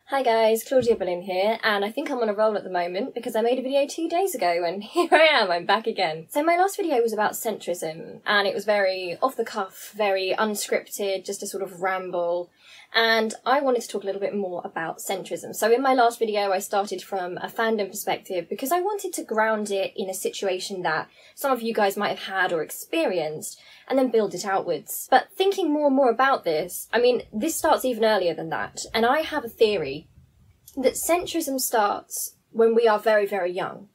Hi guys, Claudia Boleyn here, and I think I'm on a roll at the moment because I made a video 2 days ago and here I am, I'm back again. So my last video was about centrism and it was very off the cuff, very unscripted, just a sort of ramble, and I wanted to talk a little bit more about centrism. So in my last video I started from a fandom perspective because I wanted to ground it in a situation that some of you guys might have had or experienced and then build it outwards. But thinking more and more about this, I mean, this starts even earlier than that, and I have a theory that centrism starts when we are very, very young.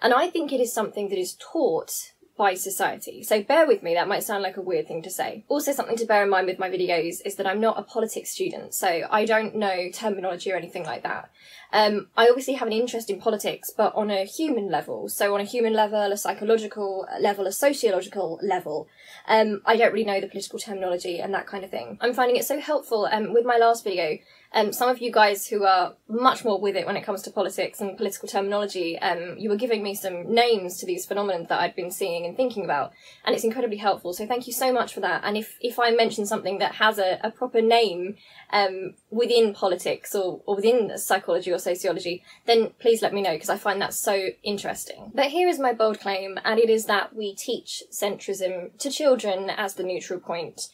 And I think it is something that is taught by society. So bear with me, that might sound like a weird thing to say. Also, something to bear in mind with my videos is that I'm not a politics student, so I don't know terminology or anything like that. I obviously have an interest in politics, but on a human level. So on a human level, a psychological level, a sociological level. I don't really know the political terminology and that kind of thing. I'm finding it so helpful with my last video. Some of you guys who are much more with it when it comes to politics and political terminology, you were giving me some names to these phenomena that I'd been seeing and thinking about, and it's incredibly helpful, so thank you so much for that. And if I mention something that has a proper name within politics or within psychology or sociology, then please let me know, because I find that so interesting. But here is my bold claim, and it is that we teach centrism to children as the neutral point.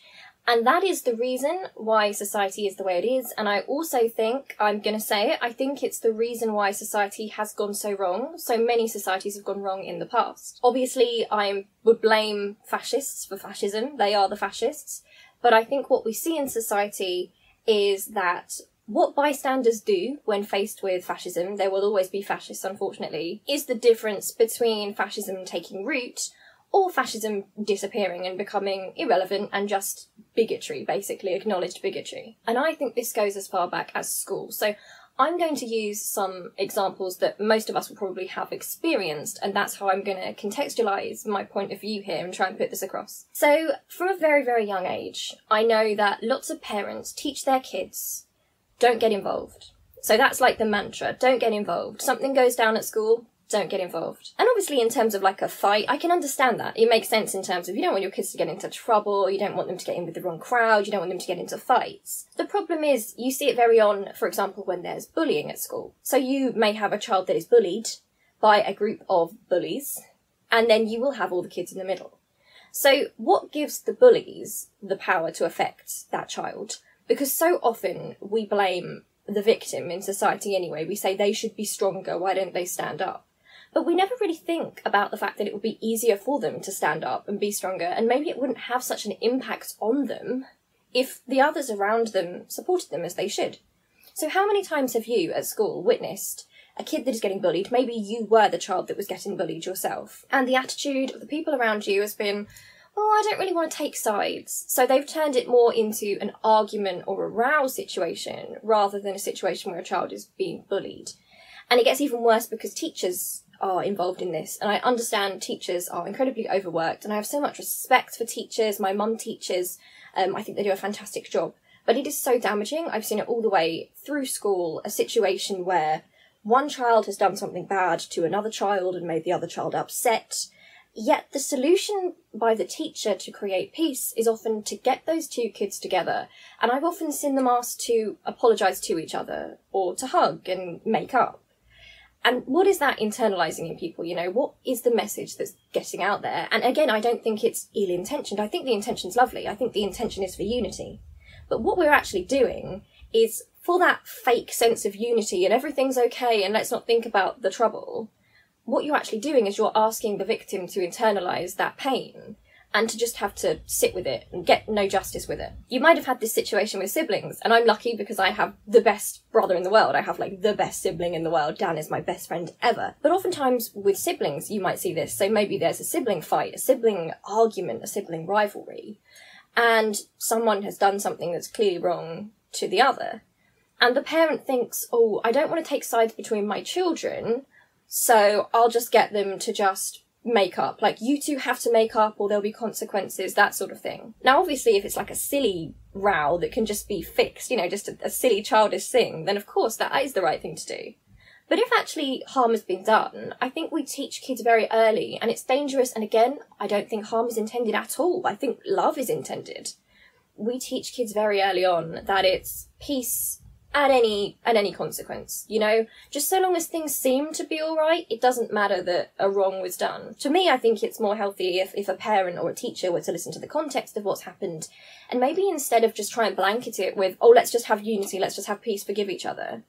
And that is the reason why society is the way it is. And I also think, I'm going to say it, I think it's the reason why society has gone so wrong. So many societies have gone wrong in the past. Obviously, I would blame fascists for fascism. They are the fascists. But I think what we see in society is that what bystanders do when faced with fascism, there will always be fascists, unfortunately, is the difference between fascism taking root or fascism disappearing and becoming irrelevant and just bigotry, basically acknowledged bigotry. And I think this goes as far back as school. So I'm going to use some examples that most of us will probably have experienced, and that's how I'm going to contextualise my point of view here and try and put this across. So from a very, very young age, I know that lots of parents teach their kids, don't get involved. So that's like the mantra, don't get involved. Something goes down at school, don't get involved. And obviously in terms of like a fight, I can understand that. It makes sense in terms of you don't want your kids to get into trouble, you don't want them to get in with the wrong crowd, you don't want them to get into fights. The problem is you see it very on, for example, when there's bullying at school. So you may have a child that is bullied by a group of bullies, and then you will have all the kids in the middle. So what gives the bullies the power to affect that child? Because so often we blame the victim in society anyway. We say they should be stronger, why don't they stand up? But we never really think about the fact that it would be easier for them to stand up and be stronger, and maybe it wouldn't have such an impact on them if the others around them supported them as they should. So how many times have you at school witnessed a kid that is getting bullied? Maybe you were the child that was getting bullied yourself, and the attitude of the people around you has been, oh, I don't really want to take sides. So they've turned it more into an argument or a row situation rather than a situation where a child is being bullied. And it gets even worse because teachers are involved in this, and I understand teachers are incredibly overworked, and I have so much respect for teachers. My mum teaches, I think they do a fantastic job, but it is so damaging. I've seen it all the way through school, a situation where one child has done something bad to another child and made the other child upset, yet the solution by the teacher to create peace is often to get those two kids together, and I've often seen them asked to apologise to each other or to hug and make up. And what is that internalising in people? You know, what is the message that's getting out there? And again, I don't think it's ill-intentioned. I think the intention's lovely. I think the intention is for unity. But what we're actually doing is, for that fake sense of unity and everything's okay and let's not think about the trouble, what you're actually doing is you're asking the victim to internalise that pain and to just have to sit with it and get no justice with it. You might have had this situation with siblings, and I'm lucky because I have the best brother in the world. I have like the best sibling in the world. Dan is my best friend ever. But oftentimes with siblings, you might see this. So maybe there's a sibling fight, a sibling argument, a sibling rivalry, and someone has done something that's clearly wrong to the other. And the parent thinks, oh, I don't want to take sides between my children, so I'll just get them to just make up. Like, you two have to make up or there'll be consequences, that sort of thing. Now, obviously, if it's like a silly row that can just be fixed, you know, just a silly childish thing, then of course that is the right thing to do. But if actually harm has been done, I think we teach kids very early, and it's dangerous. And again, I don't think harm is intended at all. I think love is intended. We teach kids very early on that it's peace at any consequence, you know? Just so long as things seem to be alright, it doesn't matter that a wrong was done. To me, I think it's more healthy if a parent or a teacher were to listen to the context of what's happened, and maybe instead of just try and blanket it with, oh, let's just have unity, let's just have peace, forgive each other,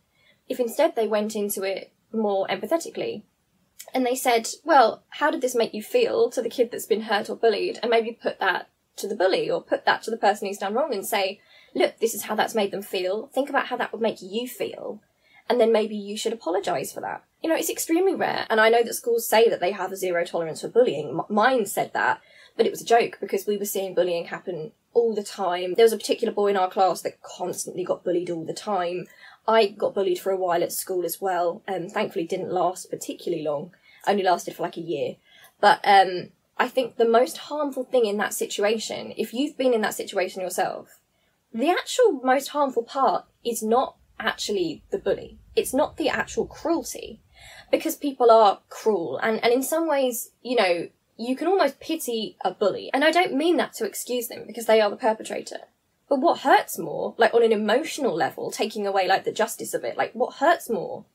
if instead they went into it more empathetically, and they said, well, how did this make you feel to the kid that's been hurt or bullied, and maybe put that to the bully, or put that to the person who's done wrong, and say, look, this is how that's made them feel. Think about how that would make you feel. And then maybe you should apologise for that. You know, it's extremely rare. And I know that schools say that they have a zero tolerance for bullying. Mine said that, but it was a joke because we were seeing bullying happen all the time. There was a particular boy in our class that constantly got bullied all the time. I got bullied for a while at school as well. Thankfully didn't last particularly long. Only lasted for like a year. But I think the most harmful thing in that situation, if you've been in that situation yourself, the actual most harmful part is not actually the bully. It's not the actual cruelty, because people are cruel. And in some ways, you know, you can almost pity a bully. And I don't mean that to excuse them, because they are the perpetrator. But what hurts more, like on an emotional level, taking away like the justice of it, like what hurts more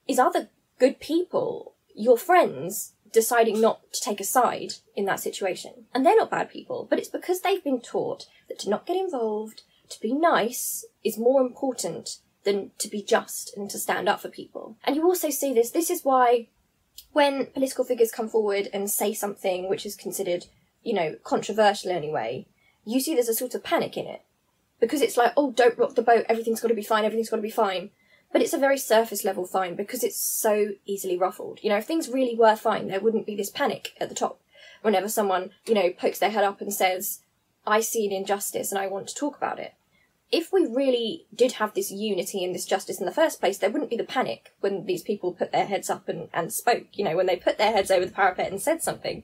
is other good people, your friends, deciding not to take a side in that situation. And they're not bad people, but it's because they've been taught that to not get involved, to be nice, is more important than to be just and to stand up for people. And you also see this. This is why when political figures come forward and say something which is considered, you know, controversial anyway, you see there's a sort of panic in it. Because it's like, oh, don't rock the boat, everything's got to be fine, everything's got to be fine. But it's a very surface level fine because it's so easily ruffled. You know, if things really were fine, there wouldn't be this panic at the top whenever someone, you know, pokes their head up and says, I see an injustice and I want to talk about it. If we really did have this unity and this justice in the first place, there wouldn't be the panic when these people put their heads up and spoke. You know, when they put their heads over the parapet and said something,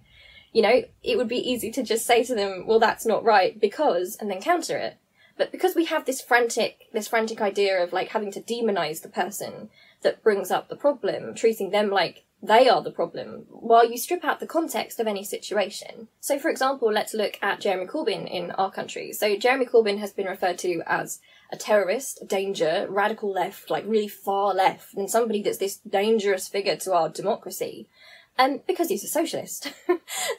you know, it would be easy to just say to them, well, that's not right because, and then counter it. But because we have this frantic idea of like having to demonize the person that brings up the problem, treating them like they are the problem, while you strip out the context of any situation. So for example, let's look at Jeremy Corbyn in our country. So Jeremy Corbyn has been referred to as a terrorist, a danger, radical left, like really far left, and somebody that's this dangerous figure to our democracy. Because he's a socialist.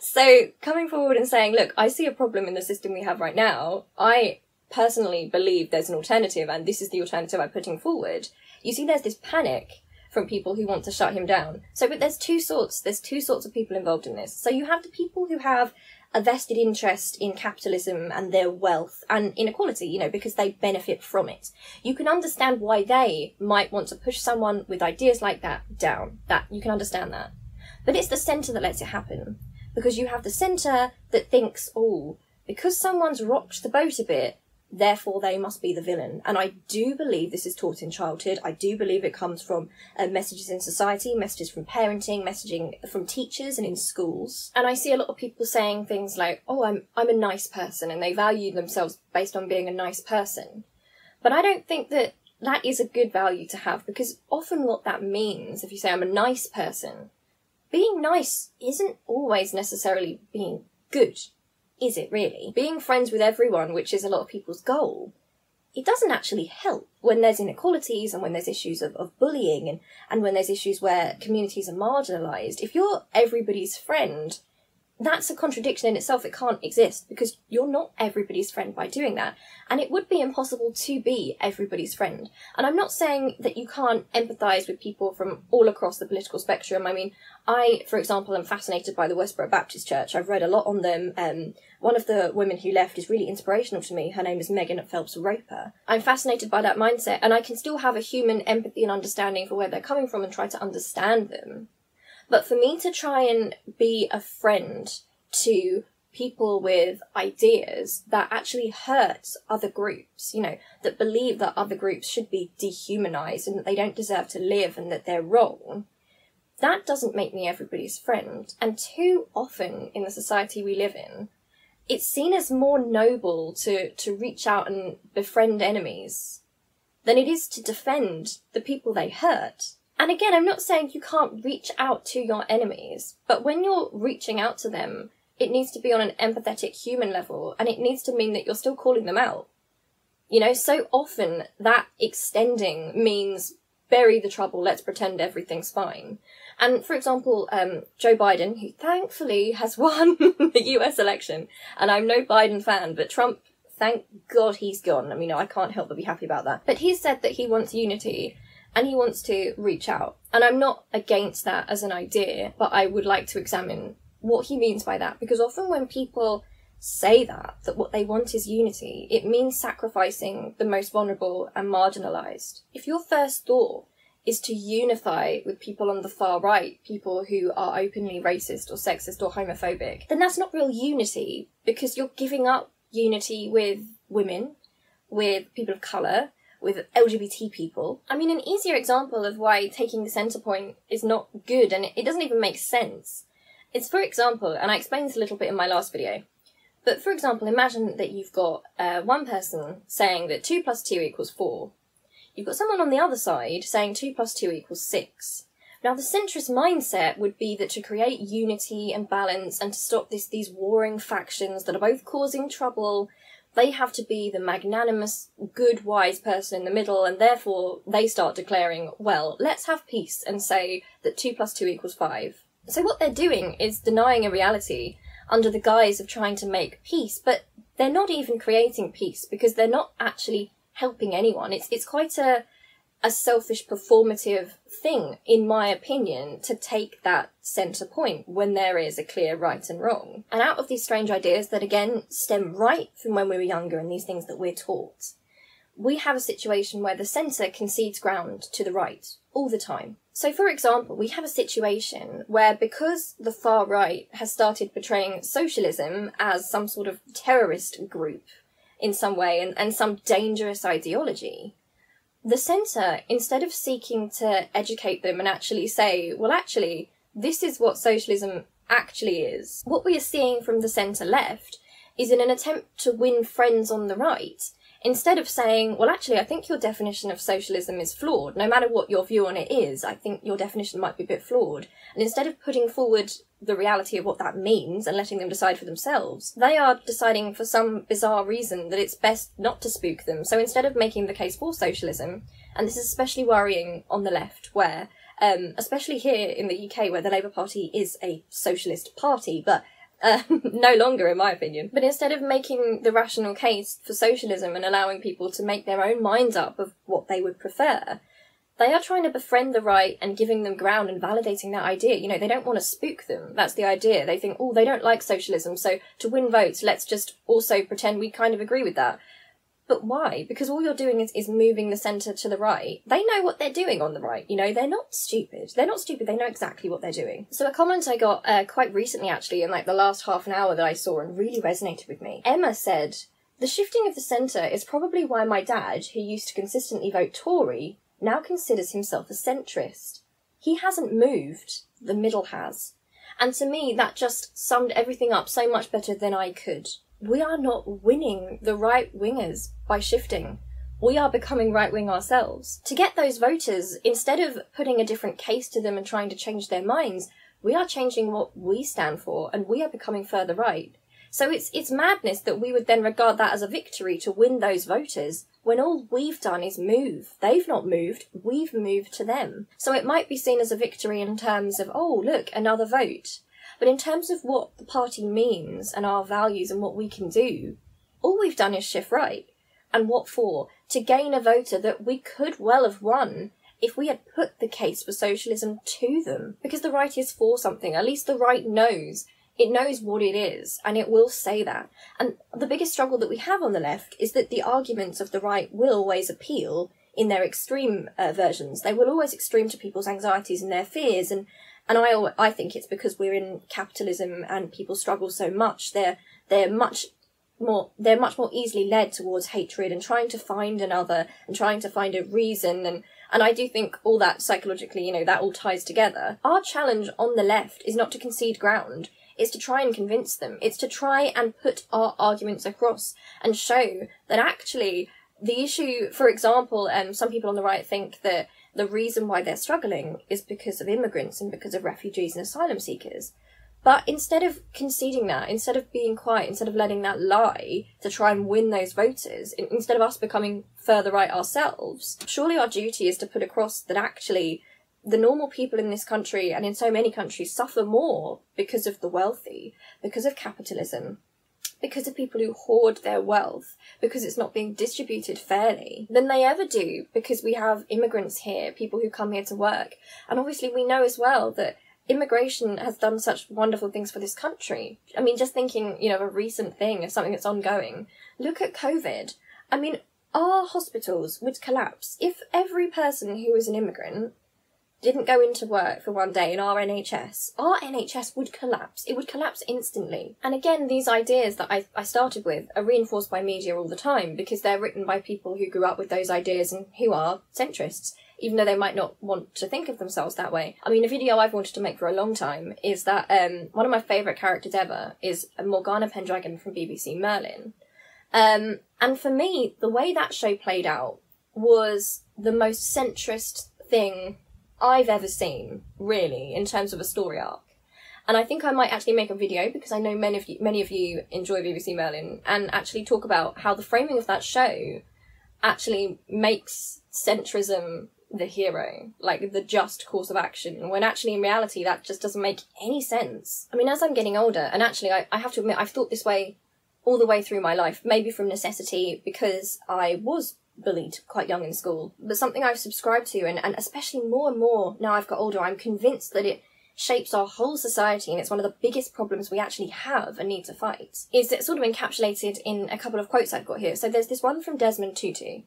So coming forward and saying, look, I see a problem in the system we have right now. I personally believe there's an alternative, and this is the alternative I'm putting forward. You see there's this panic from people who want to shut him down. So, but there's two sorts of people involved in this. So you have the people who have a vested interest in capitalism and their wealth and inequality, you know, because they benefit from it. You can understand why they might want to push someone with ideas like that down. That, you can understand that. But it's the centre that lets it happen. Because you have the centre that thinks, oh, because someone's rocked the boat a bit, therefore they must be the villain. And I do believe this is taught in childhood. I do believe it comes from messages in society, messages from parenting, messaging from teachers and in schools. And I see a lot of people saying things like, oh, I'm a nice person, and they value themselves based on being a nice person. But I don't think that that is a good value to have, because often what that means, if you say I'm a nice person, being nice isn't always necessarily being good. Is it really? Being friends with everyone, which is a lot of people's goal, it doesn't actually help when there's inequalities and when there's issues of bullying and when there's issues where communities are marginalised. If you're everybody's friend, that's a contradiction in itself. It can't exist because you're not everybody's friend by doing that. And it would be impossible to be everybody's friend. And I'm not saying that you can't empathise with people from all across the political spectrum. I mean, I, for example, am fascinated by the Westboro Baptist Church. I've read a lot on them. One of the women who left is really inspirational to me. Her name is Megan Phelps Roper. I'm fascinated by that mindset, and I can still have a human empathy and understanding for where they're coming from and try to understand them. But for me to try and be a friend to people with ideas that actually hurt other groups, you know, that believe that other groups should be dehumanised and that they don't deserve to live and that they're wrong, that doesn't make me everybody's friend. And too often in the society we live in, it's seen as more noble to reach out and befriend enemies than it is to defend the people they hurt. And again, I'm not saying you can't reach out to your enemies, but when you're reaching out to them, it needs to be on an empathetic human level, and it needs to mean that you're still calling them out. You know, so often that extending means bury the trouble, let's pretend everything's fine. And for example, Joe Biden, who thankfully has won the US election, and I'm no Biden fan, but Trump, thank God he's gone. I mean, I can't help but be happy about that. But he's said that he wants unity and he wants to reach out. And I'm not against that as an idea, but I would like to examine what he means by that, because often when people say that what they want is unity, it means sacrificing the most vulnerable and marginalised. If your first thought is to unify with people on the far right, people who are openly racist or sexist or homophobic, then that's not real unity, because you're giving up unity with women, with people of colour, with LGBT people. I mean, an easier example of why taking the centre point is not good, and it doesn't even make sense, it's, for example, and I explained this a little bit in my last video, but for example, imagine that you've got one person saying that 2 + 2 = 4. You've got someone on the other side saying 2 + 2 = 6. Now, the centrist mindset would be that to create unity and balance and to stop these warring factions that are both causing trouble, they have to be the magnanimous, good, wise person in the middle, and therefore they start declaring, well, let's have peace and say that 2 + 2 = 5. So what they're doing is denying a reality under the guise of trying to make peace, but they're not even creating peace because they're not actually helping anyone. It's quite a selfish, performative thing, in my opinion, to take that centre point when there is a clear right and wrong. And out of these strange ideas that, again, stem right from when we were younger and these things that we're taught, we have a situation where the centre concedes ground to the right all the time. So, for example, we have a situation where, because the far right has started portraying socialism as some sort of terrorist group in some way and some dangerous ideology, the centre, instead of seeking to educate them and actually say, well, actually, this is what socialism actually is, what we are seeing from the centre left is in an attempt to win friends on the right. Instead of saying, well, actually, I think your definition of socialism is flawed. No matter what your view on it is, I think your definition might be a bit flawed. And instead of putting forward the reality of what that means and letting them decide for themselves, they are deciding for some bizarre reason that it's best not to spook them. So instead of making the case for socialism, and this is especially worrying on the left, where, especially here in the UK, where the Labour Party is a socialist party, but no longer, in my opinion. But instead of making the rational case for socialism and allowing people to make their own minds up of what they would prefer, they are trying to befriend the right and giving them ground and validating that idea. You know, they don't want to spook them. That's the idea. They think, oh, they don't like socialism, so to win votes, let's just also pretend we kind of agree with that. But why? Because all you're doing is moving the centre to the right. They know what they're doing on the right, you know, they're not stupid. They're not stupid, they know exactly what they're doing. So a comment I got quite recently, actually, in like the last half an hour that I saw and really resonated with me. Emma said, the shifting of the centre is probably why my dad, who used to consistently vote Tory, now considers himself a centrist. He hasn't moved, the middle has. And to me, that just summed everything up so much better than I could. We are not winning the right-wingers by shifting. We are becoming right-wing ourselves. To get those voters, instead of putting a different case to them and trying to change their minds, we are changing what we stand for, and we are becoming further right. So it's madness that we would then regard that as a victory to win those voters, when all we've done is move. They've not moved, we've moved to them. So it might be seen as a victory in terms of, oh, look, another vote. But in terms of what the party means and our values and what we can do, all we've done is shift right. And what for? To gain a voter that we could well have won if we had put the case for socialism to them. Because the right is for something. At least the right knows. It knows what it is, and it will say that. And the biggest struggle that we have on the left is that the arguments of the right will always appeal in their extreme versions. They will always extreme to people's anxieties and their fears, and I think it's because we're in capitalism and people struggle so much. They're much more easily led towards hatred and trying to find another and trying to find a reason, and I do think all that psychologically, you know, that all ties together. Our challenge on the left is not to concede ground. It's to try and convince them. It's to try and put our arguments across and show that actually the issue, for example, some people on the right think that the reason why they're struggling is because of immigrants and because of refugees and asylum seekers. But instead of conceding that, instead of being quiet, instead of letting that lie to try and win those voters, instead of us becoming further right ourselves, surely our duty is to put across that actually the normal people in this country and in so many countries suffer more because of the wealthy, because of capitalism, because of people who hoard their wealth, because it's not being distributed fairly, than they ever do because we have immigrants here, people who come here to work. And obviously we know as well that immigration has done such wonderful things for this country. I mean, just thinking, a recent thing of something that's ongoing. Look at COVID. I mean, our hospitals would collapse if every person who was an immigrant didn't go into work for one day in our NHS would collapse. It would collapse instantly. And again, these ideas that I started with are reinforced by media all the time because they're written by people who grew up with those ideas and who are centrists, even though they might not want to think of themselves that way. I mean, a video I've wanted to make for a long time is that one of my favourite characters ever is Morgana Pendragon from BBC Merlin. And for me, the way that show played out was the most centrist thing I've ever seen, really, in terms of a story arc. And I think I might actually make a video, because I know many of you enjoy BBC Merlin, and actually talk about how the framing of that show actually makes centrism the hero, like the just course of action, when actually in reality that just doesn't make any sense. I mean, as I'm getting older, and actually I have to admit I've thought this way all the way through my life, maybe from necessity because I was bullied quite young in school, but something I've subscribed to, and especially more and more now I've got older, I'm convinced that it shapes our whole society, and it's one of the biggest problems we actually have and need to fight, is it sort of encapsulated in a couple of quotes I've got here. So there's this one from Desmond Tutu.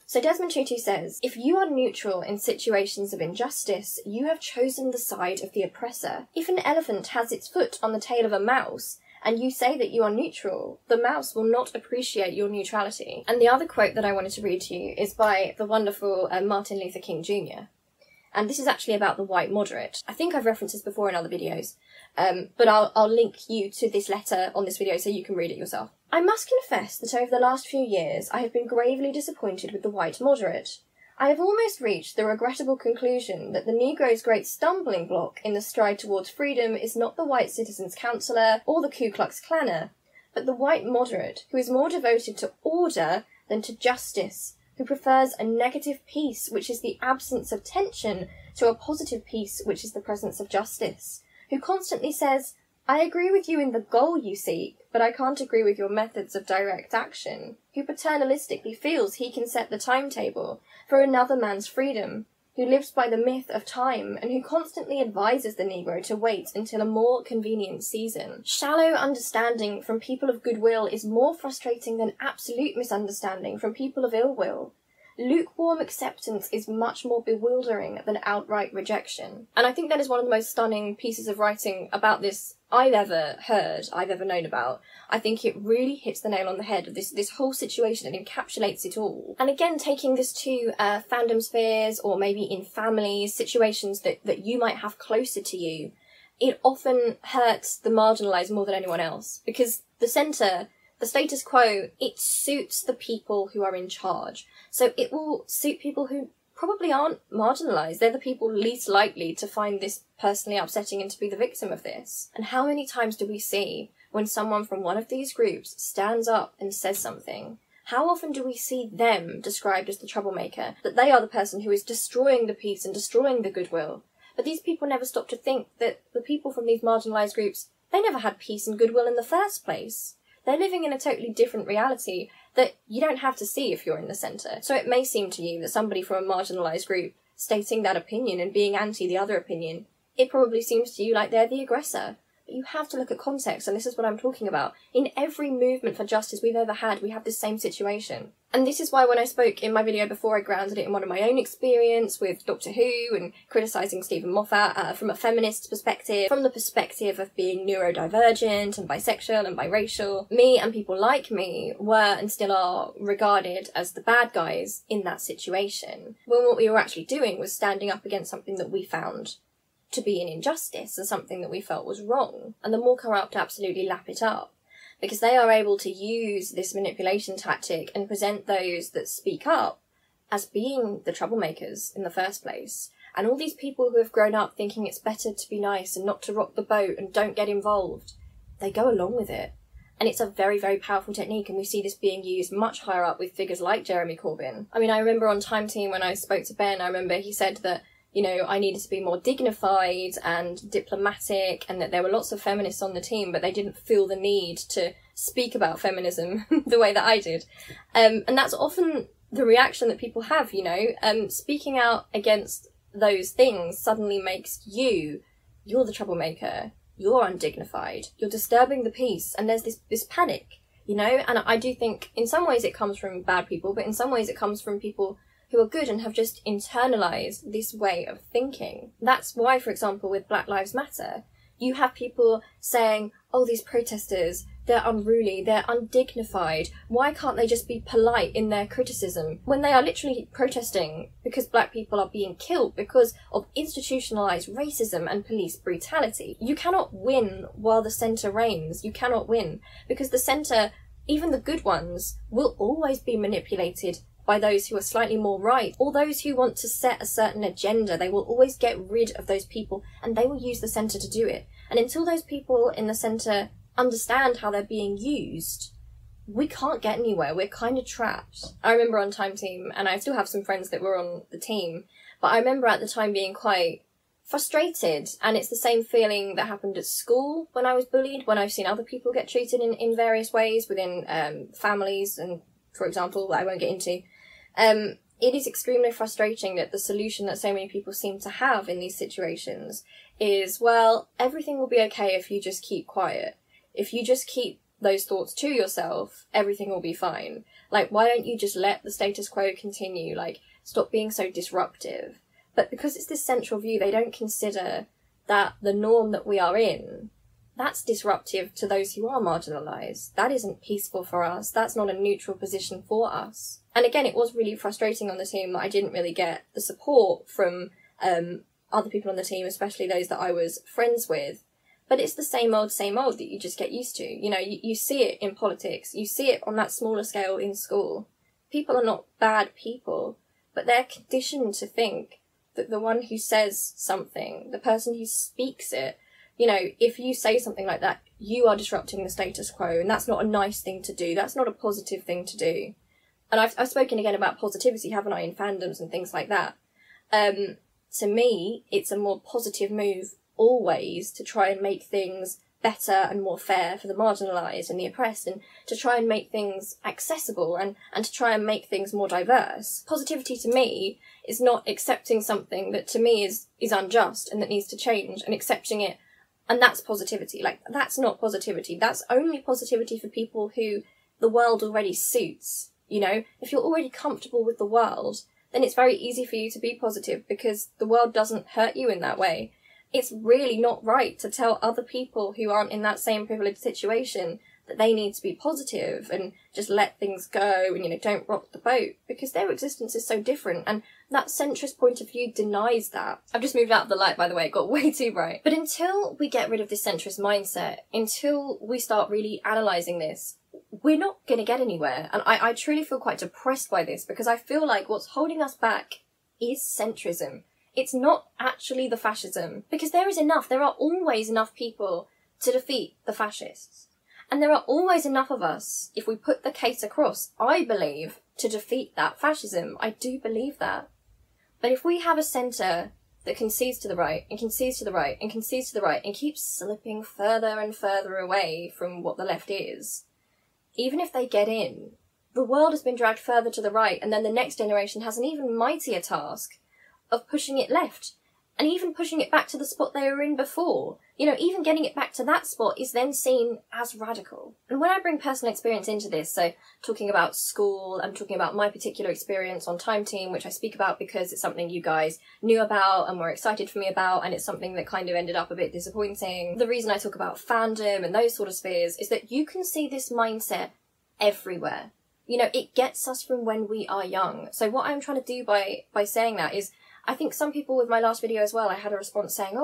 So Desmond Tutu says, "If you are neutral in situations of injustice, you have chosen the side of the oppressor. If an elephant has its foot on the tail of a mouse, and you say that you are neutral, the mouse will not appreciate your neutrality." And the other quote that I wanted to read to you is by the wonderful Martin Luther King Jr. And this is actually about the white moderate. I think I've referenced this before in other videos, but I'll link you to this letter on this video so you can read it yourself. "I must confess that over the last few years I have been gravely disappointed with the white moderate. I have almost reached the regrettable conclusion that the Negro's great stumbling block in the stride towards freedom is not the white citizens' councillor or the Ku Klux Klanner, but the white moderate, who is more devoted to order than to justice, who prefers a negative peace, which is the absence of tension, to a positive peace, which is the presence of justice, who constantly says, 'I agree with you in the goal you seek, but I can't agree with your methods of direct action,' who paternalistically feels he can set the timetable for another man's freedom, who lives by the myth of time, and who constantly advises the Negro to wait until a more convenient season. Shallow understanding from people of goodwill is more frustrating than absolute misunderstanding from people of ill will. Lukewarm acceptance is much more bewildering than outright rejection." And I think that is one of the most stunning pieces of writing about this I've ever heard, I've ever known about. I think it really hits the nail on the head of this whole situation and encapsulates it all. And again, taking this to fandom spheres, or maybe in families, situations that you might have closer to you, it often hurts the marginalised more than anyone else, because the centre, the status quo, it suits the people who are in charge. So it will suit people who probably aren't marginalised. They're the people least likely to find this personally upsetting and to be the victim of this. And how many times do we see when someone from one of these groups stands up and says something? How often do we see them described as the troublemaker, that they are the person who is destroying the peace and destroying the goodwill? But these people never stop to think that the people from these marginalised groups, they never had peace and goodwill in the first place. They're living in a totally different reality that you don't have to see if you're in the centre. So it may seem to you that somebody from a marginalised group stating that opinion and being anti the other opinion, it probably seems to you like they're the aggressor. But you have to look at context, and this is what I'm talking about. In every movement for justice we've ever had, we have this same situation. And this is why when I spoke in my video before, I grounded it in one of my own experience with Doctor Who and criticising Stephen Moffat from a feminist perspective, from the perspective of being neurodivergent and bisexual and biracial. Me and people like me were and still are regarded as the bad guys in that situation, when what we were actually doing was standing up against something that we found to be an injustice and something that we felt was wrong. And the more corrupt absolutely lap it up, because they are able to use this manipulation tactic and present those that speak up as being the troublemakers in the first place. and all these people who have grown up thinking it's better to be nice and not to rock the boat and don't get involved, they go along with it. And it's a very, very powerful technique, and we see this being used much higher up with figures like Jeremy Corbyn. I mean, I remember on Time Team when I spoke to Ben, I remember he said that, you know, I needed to be more dignified and diplomatic, and that there were lots of feminists on the team, but they didn't feel the need to speak about feminism the way that I did. And that's often the reaction that people have, you know. Speaking out against those things suddenly makes you're the troublemaker. You're undignified, you're disturbing the peace, and there's this panic, you know? And I do think in some ways it comes from bad people, but in some ways it comes from people who are good and have just internalized this way of thinking. That's why, for example, with Black Lives Matter, you have people saying, oh, these protesters, they're unruly, they're undignified, why can't they just be polite in their criticism? When they are literally protesting because black people are being killed because of institutionalised racism and police brutality. You cannot win while the centre reigns. You cannot win, because the centre, even the good ones, will always be manipulated by those who are slightly more right, or those who want to set a certain agenda. They will always get rid of those people, and they will use the centre to do it. And until those people in the centre understand how they're being used, we can't get anywhere. We're kind of trapped. I remember on Time Team, and I still have some friends that were on the team, but I remember at the time being quite frustrated, and it's the same feeling that happened at school when I was bullied, when I've seen other people get treated in various ways within families, and for example, that I won't get into. It is extremely frustrating that the solution that so many people seem to have in these situations is, well, everything will be okay if you just keep quiet. If you just keep those thoughts to yourself, everything will be fine. Like, why don't you just let the status quo continue? Like, stop being so disruptive. But because it's this central view, they don't consider that the norm that we are in, that's disruptive to those who are marginalised. That isn't peaceful for us. That's not a neutral position for us. And again, it was really frustrating on the team that I didn't really get the support from other people on the team, especially those that I was friends with. But it's the same old that you just get used to. You know, you see it in politics. You see it on that smaller scale in school. People are not bad people, but they're conditioned to think that the one who says something, the person who speaks it, you know, if you say something like that, you are disrupting the status quo, and that's not a nice thing to do. That's not a positive thing to do. And I've spoken again about positivity, haven't I, in fandoms and things like that. To me, it's a more positive move always to try and make things better and more fair for the marginalised and the oppressed, and to try and make things accessible and to try and make things more diverse. Positivity to me is not accepting something that to me is unjust and that needs to change and accepting it, and that's positivity. Like, that's not positivity. That's only positivity for people who the world already suits. You know, if you're already comfortable with the world, then it's very easy for you to be positive because the world doesn't hurt you in that way. It's really not right to tell other people who aren't in that same privileged situation that they need to be positive and just let things go and, you know, don't rock the boat, because their existence is so different, and that centrist point of view denies that. I've just moved out of the light, by the way, it got way too bright. But until we get rid of this centrist mindset, until we start really analysing this, we're not going to get anywhere. And I truly feel quite depressed by this, because I feel like what's holding us back is centrism. It's not actually the fascism, because there are always enough people to defeat the fascists. And there are always enough of us, if we put the case across, I believe, to defeat that fascism. I do believe that. But if we have a centre that concedes to the right, and concedes to the right, and concedes to the right, and keeps slipping further and further away from what the left is, even if they get in, the world has been dragged further to the right, and then the next generation has an even mightier task of pushing it left, and even pushing it back to the spot they were in before. You know, even getting it back to that spot is then seen as radical. And when I bring personal experience into this, so talking about school, I'm talking about my particular experience on Time Team, which I speak about because it's something you guys knew about and were excited for me about, and it's something that kind of ended up a bit disappointing. The reason I talk about fandom and those sort of spheres is that you can see this mindset everywhere. You know, it gets us from when we are young. So what I'm trying to do by saying that is, I think some people with my last video as well, I had a response saying,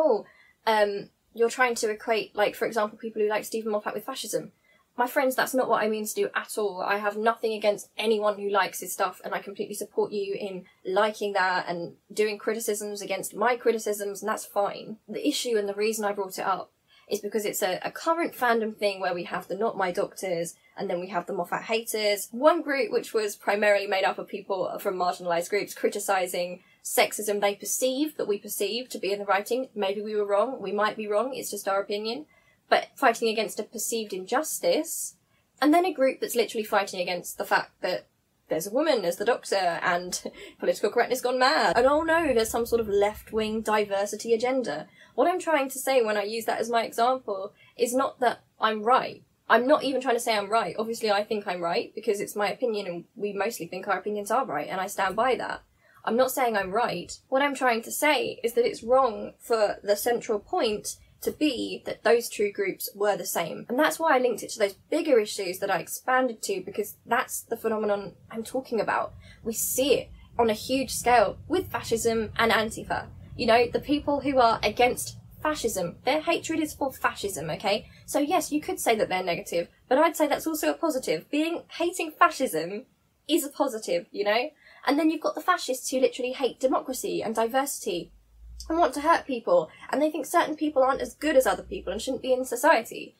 you're trying to equate, like, for example, people who like Stephen Moffat with fascism. My friends, that's not what I mean to do at all. I have nothing against anyone who likes his stuff, and I completely support you in liking that and doing criticisms against my criticisms, and that's fine. The issue and the reason I brought it up is because it's a current fandom thing where we have the Not My Doctors, and then we have the Moffat haters. One group, which was primarily made up of people from marginalised groups, criticising sexism they perceived, that we perceived to be in the writing. Maybe we were wrong, we might be wrong, it's just our opinion. But fighting against a perceived injustice. And then a group that's literally fighting against the fact that there's a woman as the Doctor and political correctness gone mad. And oh no, there's some sort of left-wing diversity agenda. What I'm trying to say when I use that as my example is not that I'm right. I'm not even trying to say I'm right. Obviously I think I'm right because it's my opinion and we mostly think our opinions are right and I stand by that. I'm not saying I'm right. What I'm trying to say is that it's wrong for the central point to be that those two groups were the same. And that's why I linked it to those bigger issues that I expanded to, because that's the phenomenon I'm talking about. We see it on a huge scale with fascism and Antifa. You know, the people who are against fascism, their hatred is for fascism, okay? So yes, you could say that they're negative, but I'd say that's also a positive. Hating fascism is a positive, you know? And then you've got the fascists who literally hate democracy and diversity and want to hurt people, and they think certain people aren't as good as other people and shouldn't be in society.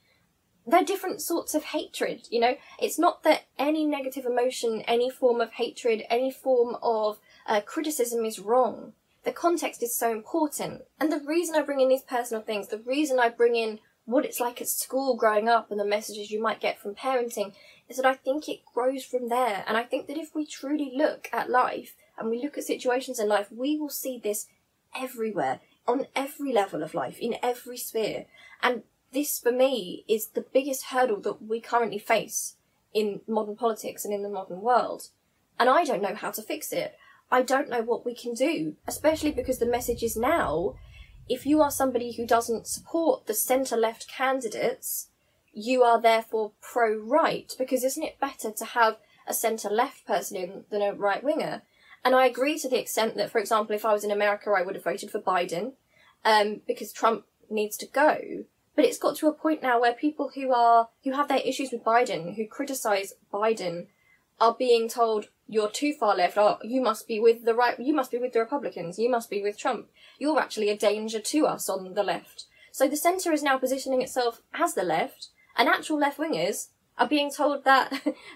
They're different sorts of hatred, you know? It's not that any negative emotion, any form of hatred, any form of criticism is wrong. The context is so important. And the reason I bring in these personal things, the reason I bring in what it's like at school growing up and the messages you might get from parenting, is that I think it grows from there. And I think that if we truly look at life and we look at situations in life, we will see this everywhere, on every level of life, in every sphere. And this, for me, is the biggest hurdle that we currently face in modern politics and in the modern world. And I don't know how to fix it. I don't know what we can do, especially because the message is now, if you are somebody who doesn't support the centre-left candidates, you are therefore pro-right, because isn't it better to have a centre-left person in than a right-winger? And I agree to the extent that, for example, if I was in America, I would have voted for Biden, because Trump needs to go. But it's got to a point now where people who have their issues with Biden, who criticise Biden, are being told, you're too far left, oh, you must be with the right, you must be with the Republicans, you must be with Trump. You're actually a danger to us on the left. So the centre is now positioning itself as the left, and actual left-wingers are being told that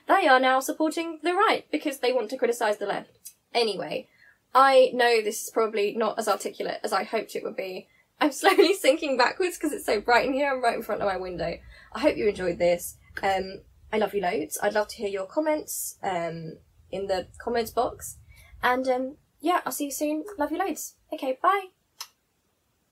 they are now supporting the right because they want to criticise the left. Anyway, I know this is probably not as articulate as I hoped it would be. I'm slowly sinking backwards because it's so bright in here. I'm right in front of my window. I hope you enjoyed this. I love you loads. I'd love to hear your comments in the comments box. And yeah, I'll see you soon. Love you loads. Okay, bye.